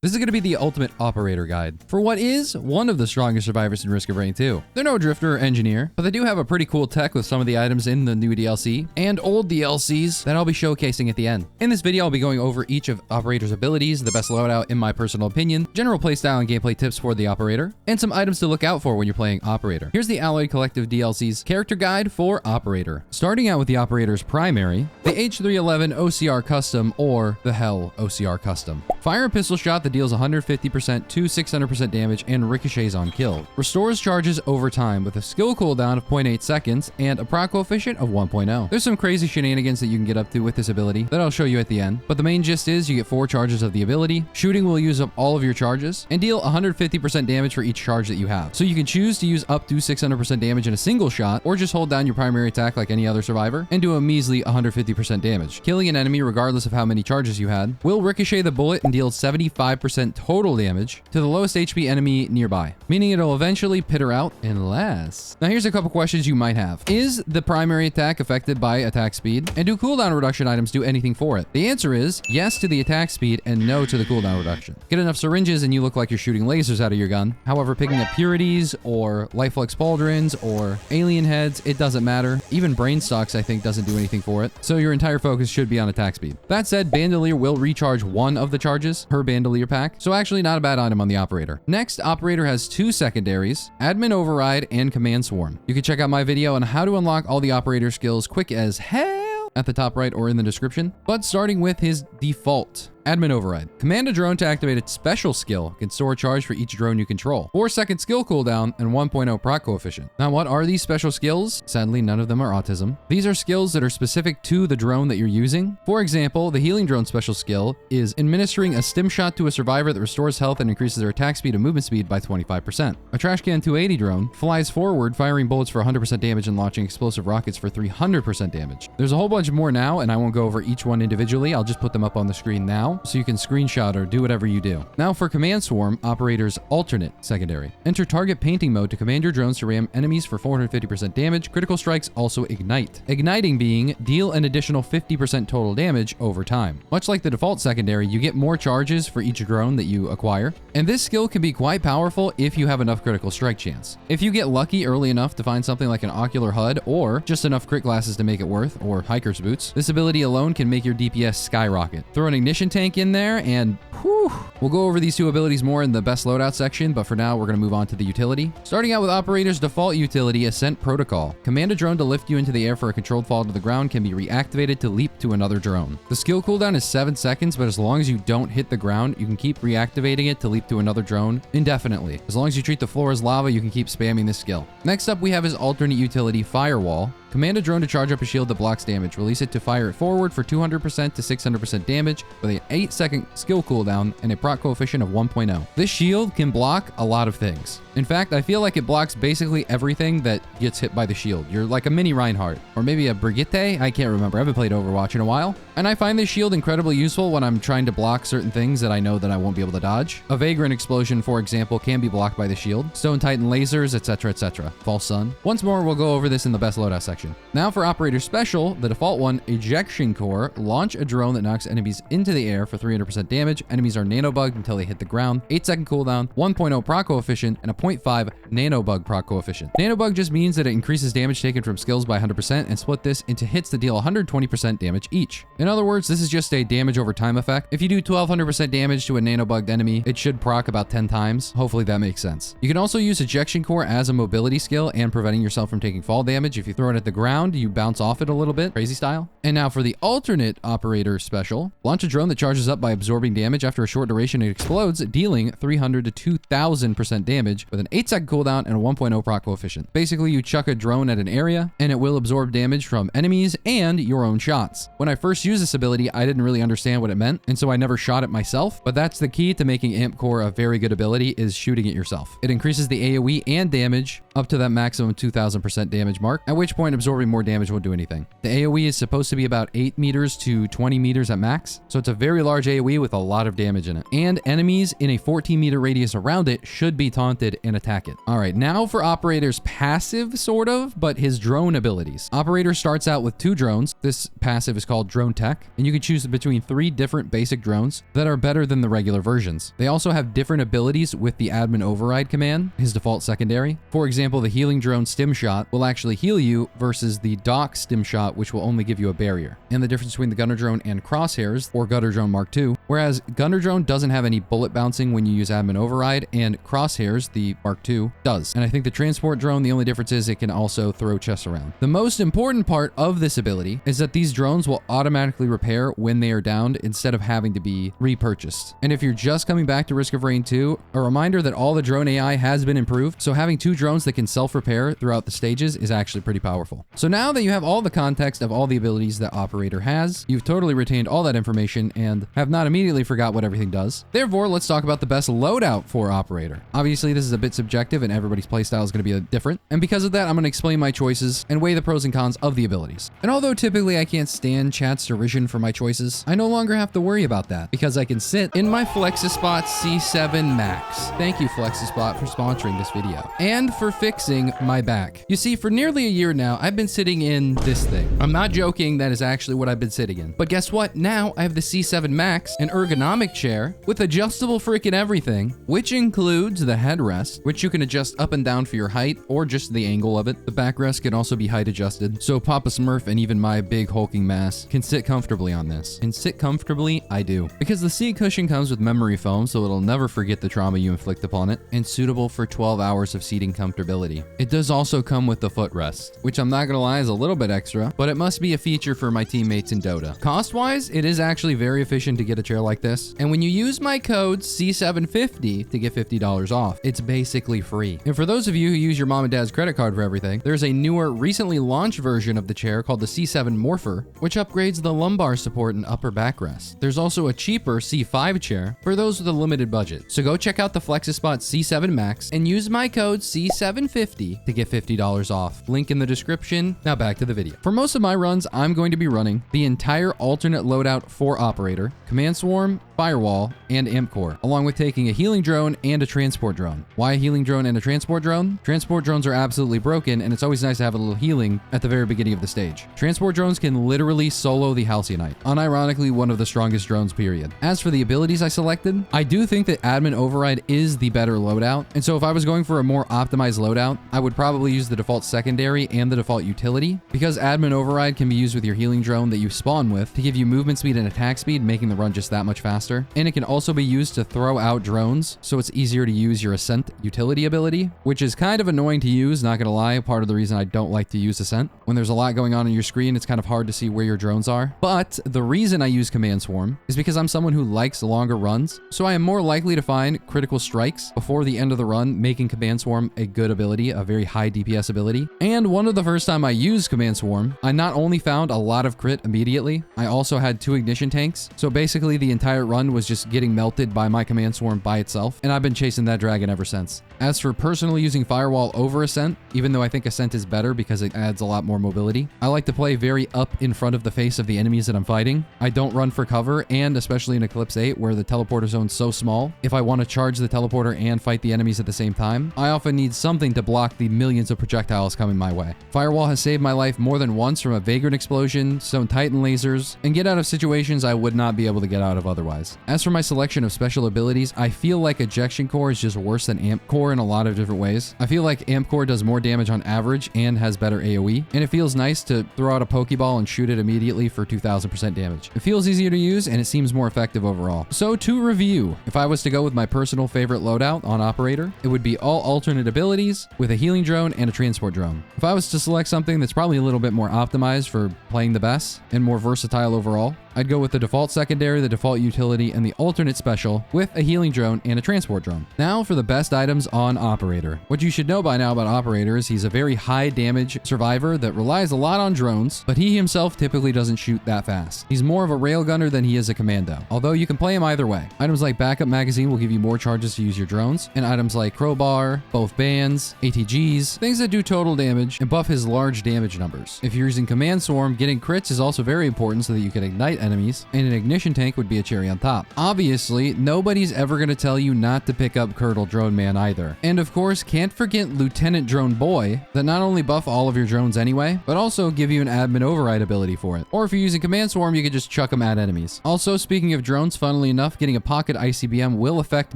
This is going to be the ultimate operator guide for what is one of the strongest survivors in Risk of Rain 2. They're no drifter or engineer, but they do have a pretty cool tech with some of the items in the new DLC and old DLCs that I'll be showcasing at the end. In this video, I'll be going over each of operator's abilities, the best loadout in my personal opinion, general playstyle and gameplay tips for the operator, and some items to look out for when you're playing operator. Here's the Alloy Collective DLC's character guide for operator. Starting out with the operator's primary, the H311 OCR Custom or the Hell OCR Custom. Fire a pistol shot that deals 150% to 600% damage and ricochets on kill. Restores charges over time with a skill cooldown of 0.8 seconds and a proc coefficient of 1.0. There's some crazy shenanigans that you can get up to with this ability that I'll show you at the end, but the main gist is you get 4 charges of the ability. Shooting will use up all of your charges and deal 150% damage for each charge that you have. So you can choose to use up to 600% damage in a single shot or just hold down your primary attack like any other survivor and do a measly 150% damage. Killing an enemy regardless of how many charges you had will ricochet the bullet and deal 75% total damage to the lowest HP enemy nearby, meaning it'll eventually pitter out unless... Now here's a couple questions you might have. Is the primary attack affected by attack speed? And do cooldown reduction items do anything for it? The answer is yes to the attack speed and no to the cooldown reduction. Get enough syringes and you look like you're shooting lasers out of your gun. However, picking up purities or lifelux pauldrons or alien heads, it doesn't matter. Even brain stocks I think doesn't do anything for it. So your entire focus should be on attack speed. That said, Bandolier will recharge one of the charges per Bandolier pack. So actually not a bad item on the operator. Next, operator has 2 secondaries, admin override and command swarm. You can check out my video on how to unlock all the operator skills quick as hell at the top right or in the description. But starting with his default. Admin override. Command a drone to activate its special skill. Can store a charge for each drone you control. 4-second skill cooldown and 1.0 proc coefficient. Now, what are these special skills? Sadly, none of them are autism. These are skills that are specific to the drone that you're using. For example, the healing drone special skill is administering a stim shot to a survivor that restores health and increases their attack speed and movement speed by 25%. A trash can 280 drone flies forward, firing bullets for 100% damage and launching explosive rockets for 300% damage. There's a whole bunch more now, and I won't go over each one individually. I'll just put them up on the screen now, so you can screenshot or do whatever you do. Now for command swarm, operator's alternate secondary. Enter target painting mode to command your drones to ram enemies for 450% damage. Critical strikes also ignite. Igniting being deal an additional 50% total damage over time. Much like the default secondary, you get more charges for each drone that you acquire, and this skill can be quite powerful if you have enough critical strike chance. If you get lucky early enough to find something like an ocular HUD or just enough crit glasses to make it worth, or hiker's boots, this ability alone can make your DPS skyrocket. Throw an ignition tank in there and whew. We'll go over these 2 abilities more in the best loadout section, but for now we're going to move on to the utility. Starting out with operator's default utility, Ascent Protocol. Command a drone to lift you into the air for a controlled fall to the ground can be reactivated to leap to another drone. The skill cooldown is 7 seconds, but as long as you don't hit the ground, you can keep reactivating it to leap to another drone indefinitely. As long as you treat the floor as lava, you can keep spamming this skill. Next up, we have his alternate utility, Firewall. Command a drone to charge up a shield that blocks damage. Release it to fire it forward for 200% to 600% damage with an 8-second skill cooldown and a proc coefficient of 1.0. This shield can block a lot of things. In fact, I feel like it blocks basically everything that gets hit by the shield. You're like a mini Reinhardt or maybe a Brigitte. I can't remember. I haven't played Overwatch in a while. And I find this shield incredibly useful when I'm trying to block certain things that I know that I won't be able to dodge. A Vagrant explosion, for example, can be blocked by the shield. Stone Titan lasers, etc., etc. False Sun. Once more, we'll go over this in the best loadout section. Now for operator special, the default one, Ejection Core. Launch a drone that knocks enemies into the air for 300% damage. Enemies are nanobugged until they hit the ground. 8-second cooldown, 1.0 proc coefficient, and a 0.5 nanobug proc coefficient. Nanobug just means that it increases damage taken from skills by 100% and split this into hits that deal 120% damage each. In other words, this is just a damage over time effect. If you do 1200% damage to a nanobugged enemy, it should proc about 10 times. Hopefully that makes sense. You can also use Ejection Core as a mobility skill and preventing yourself from taking fall damage. If you throw it at the ground, you bounce off it a little bit, crazy style. And now for the alternate operator special, launch a drone that charges up by absorbing damage. After a short duration, it explodes, dealing 300 to 2000% damage with an 8-second cooldown and a 1.0 proc coefficient. Basically, you chuck a drone at an area and it will absorb damage from enemies and your own shots. When I first used this ability, I didn't really understand what it meant, and so I never shot it myself, but that's the key to making Amp Core a very good ability, is shooting it yourself. It increases the AoE and damage up to that maximum 2000% damage mark, at which point absorbing more damage won't do anything. The AoE is supposed to be about 8 meters to 20 meters at max, so it's a very large AoE with a lot of damage in it. And enemies in a 14-meter radius around it should be taunted and attack it. All right, now for Operator's passive, sort of, but his drone abilities. Operator starts out with 2 drones. This passive is called Drone Tech, and you can choose between 3 different basic drones that are better than the regular versions. They also have different abilities with the Admin Override command, his default secondary. For example, the Healing Drone Stim Shot will actually heal you versus the Dock Stim Shot, which will only give you a barrier. And the difference between the Gunner Drone and Crosshairs, or Gunner Drone Mark II, whereas Gunner Drone doesn't have any bullet bouncing when you use Admin Override, and Crosshairs, the Mark II, does. And I think the Transport Drone, the only difference is it can also throw chests around. The most important part of this ability is that these drones will automatically repair when they are downed instead of having to be repurchased. And if you're just coming back to Risk of Rain 2, a reminder that all the drone AI has been improved, so having 2 drones that can self-repair throughout the stages is actually pretty powerful. So now that you have all the context of all the abilities that Operator has, you've totally retained all that information and have not immediately forgot what everything does. Therefore, let's talk about the best loadout for Operator. Obviously, this is a bit subjective and everybody's playstyle is going to be different. And because of that, I'm going to explain my choices and weigh the pros and cons of the abilities. And although typically I can't stand chat's derision for my choices, I no longer have to worry about that because I can sit in my Flexispot C7 Max. Thank you, Flexispot, for sponsoring this video and for fixing my back. You see, for nearly a year now, I've been sitting in this thing. I'm not joking, that is actually what I've been sitting in. But guess what? Now I have the C7 Max, an ergonomic chair with adjustable freaking everything, which includes the headrest, which you can adjust up and down for your height or just the angle of it. The backrest can also be height adjusted, so Papa Smurf and even my big hulking mass can sit comfortably on this. And sit comfortably, I do. Because the seat cushion comes with memory foam, so it'll never forget the trauma you inflict upon it, and suitable for 12 hours of seating comfortability. It does also come with the footrest, which I'm not gonna lie is a little bit extra, but it must be a feature for my teammates in Dota. Cost-wise, it is actually very efficient to get a chair like this, and when you use my code C750 to get $50 off, it's basically free. And for those of you who use your mom and dad's credit card for everything, there's a newer, recently launched version of the chair called the C7 Morpher, which upgrades the lumbar support and upper backrest. There's also a cheaper C5 chair for those with a limited budget. So go check out the Flexispot C7 Max and use my code C750 to get $50 off. Link in the description. Now back to the video. For most of my runs, I'm going to be running the entire alternate loadout for Operator, Command Swarm, Firewall, and Amp Core, along with taking a healing drone and a transport drone. Why a healing drone and a transport drone? Transport drones are absolutely broken, and it's always nice to have a little healing at the very beginning of the stage. Transport drones can literally solo the Halcyonite, unironically one of the strongest drones, period. As for the abilities I selected, I do think that Admin Override is the better loadout, and so if I was going for a more optimized loadout, I would probably use the default secondary and the default utility, because Admin Override can be used with your healing drone that you spawn with to give you movement speed and attack speed, making the run just that much faster. And it can also be used to throw out drones, so it's easier to use your Ascent utility ability, which is kind of annoying to use, not gonna lie. Part of the reason I don't like to use Ascent. When there's a lot going on your screen, it's kind of hard to see where your drones are. But the reason I use Command Swarm is because I'm someone who likes longer runs, so I am more likely to find critical strikes before the end of the run, making Command Swarm a good ability, a very high DPS ability. And one of the first time I used Command Swarm, I not only found a lot of crit immediately, I also had 2 ignition tanks, so basically the entire run was just getting melted by my Command Swarm by itself, and I've been chasing that dragon ever since. As for personally using Firewall over Ascent, even though I think Ascent is better because it adds a lot more mobility, I like to play very up in front of the face of the enemies that I'm fighting. I don't run for cover, and especially in Eclipse 8 where the teleporter zone's so small, if I want to charge the teleporter and fight the enemies at the same time, I often need something to block the millions of projectiles coming my way. Firewall has saved my life more than once from a Vagrant explosion, Stone Titan lasers, and get out of situations I would not be able to get out of otherwise. As for my selection of special abilities, I feel like Ejection Core is just worse than Amp Core in a lot of different ways. I feel like Amp Core does more damage on average and has better AoE, and it feels nice to throw out a Pokeball and shoot it immediately for 2000% damage. It feels easier to use and it seems more effective overall. So to review, if I was to go with my personal favorite loadout on Operator, it would be all alternate abilities with a healing drone and a transport drone. If I was to select something that's probably a little bit more optimized for playing the best and more versatile overall, I'd go with the default secondary, the default utility, and the alternate special with a healing drone and a transport drone. Now for the best items on Operator. What you should know by now about Operator is he's a very high damage survivor that relies a lot on drones, but he himself typically doesn't shoot that fast. He's more of a railgunner than he is a commando, although you can play him either way. Items like backup magazine will give you more charges to use your drones, and items like crowbar, both bands, ATGs, things that do total damage and buff his large damage numbers. If you're using command swarm, getting crits is also very important so that you can ignite enemies, and an ignition tank would be a cherry on top. Obviously, nobody's ever going to tell you not to pick up Curdle Drone Man either. And of course, can't forget Lieutenant Drone Boy that not only buff all of your drones anyway, but also give you an admin override ability for it. Or if you're using command swarm, you could just chuck them at enemies. Also, speaking of drones, funnily enough, getting a pocket ICBM will affect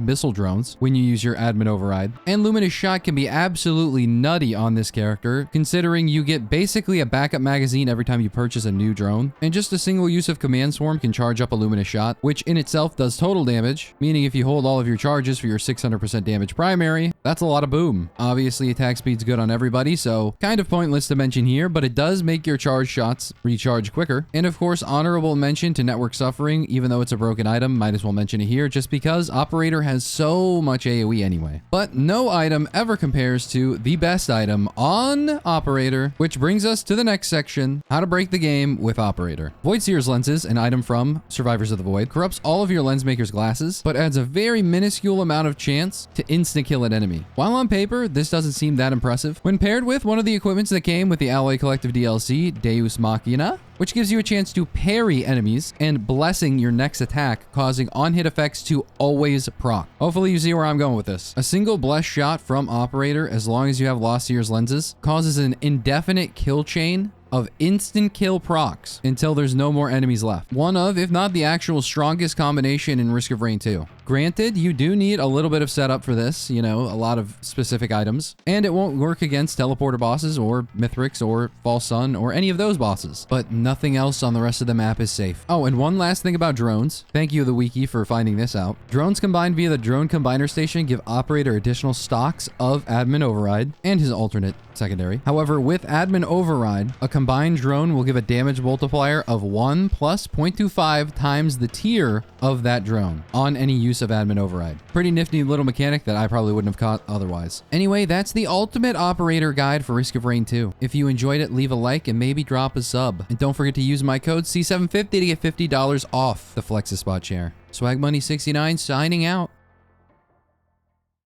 missile drones when you use your admin override. And Luminous Shot can be absolutely nutty on this character, considering you get basically a backup magazine every time you purchase a new drone, and just a single use of command swarm can charge up a Luminous Shot, which in itself does total damage, meaning if you hold all of your charges for your 600% damage primary, that's a lot of boom. Obviously, attack speed's good on everybody, so kind of pointless to mention here, but it does make your charge shots recharge quicker. And of course, honorable mention to Network Suffering, even though it's a broken item, might as well mention it here just because Operator has so much AoE anyway. But no item ever compares to the best item on Operator, which brings us to the next section, how to break the game with Operator. Void Seer's Lenses, an item from Survivors of the Void, corrupts all of your lens maker's glasses, but adds a very minuscule amount of chance to insta-kill an enemy. While on paper, this doesn't seem that impressive. When paired with one of the equipments that came with the Alloy Collective DLC, Deus Machina, which gives you a chance to parry enemies and blessing your next attack, causing on-hit effects to always proc. Hopefully you see where I'm going with this. A single blessed shot from Operator, as long as you have Lost Seer's Lenses, causes an indefinite kill chain of instant kill procs until there's no more enemies left. One of, if not the actual strongest combination in Risk of Rain 2. Granted, you do need a little bit of setup for this, you know, a lot of specific items, and it won't work against teleporter bosses or Mithrix or False Sun or any of those bosses, but nothing else on the rest of the map is safe. Oh, and one last thing about drones. Thank you, the wiki, for finding this out. Drones combined via the Drone Combiner Station give Operator additional stocks of Admin Override and his alternate secondary. However, with Admin Override, a combined drone will give a damage multiplier of 1 plus 0.25 times the tier of that drone on any use of Admin Override. Pretty nifty little mechanic that I probably wouldn't have caught otherwise. Anyway, that's the ultimate Operator guide for Risk of Rain 2. If you enjoyed it, leave a like and maybe drop a sub. And don't forget to use my code C750 to get $50 off the Flexus Spot Share. Swag Money 69 signing out.